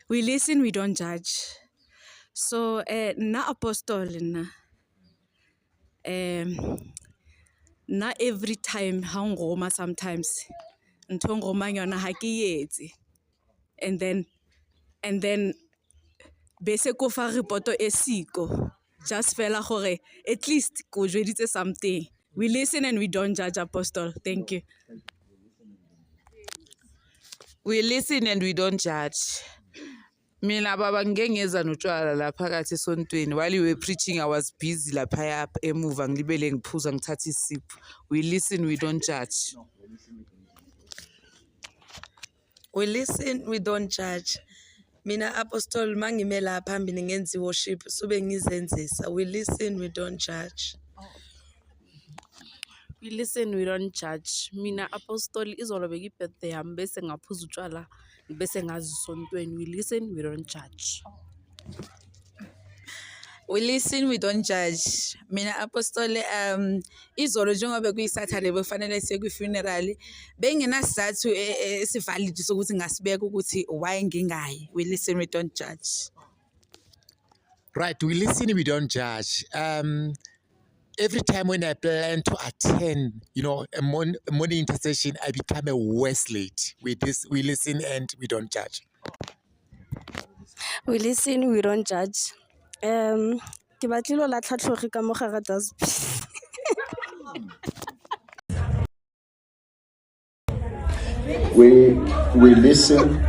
We listen, we don't judge. So na apostle na every time ha ngoma sometimes ntho ngoma yona ha ke yetse and then bese ko fa reporto e siko just fela gore at least ko jweditse something. We listen and we don't judge, Apostle. Thank you. We listen and we don't judge. Mina baba ngeke ngeza notshwala la phakathi esontweni. While you were preaching, I was busy lapha emuva ngilibele ngiphuza ngithatha isipho. We listen, we don't judge. We listen, we don't judge. Mina Apostle mangime la phambili ngenzi worship sube ngizenzisa. We listen, we don't judge. We listen, we don't judge. Mina Apostle izolo bekibirthday yami bese ngaphuza utshwala bese ngazisontweni. We listen, we don't judge. We listen, we don't judge. Mina Apostle izolo njengoba kuyiSaturday befanele siye kwi-funeral benginasizathu esivalid sokuthi ngasibeka ukuthi why ngingayi. We listen, we don't judge. Right, we listen, we don't judge. Every time when I plan to attend, a morning intercession, I become a worse late. We listen and we don't judge. We listen, we don't judge. Ke batlile la tlhatlhoge ka mo gare dustbin. We listen.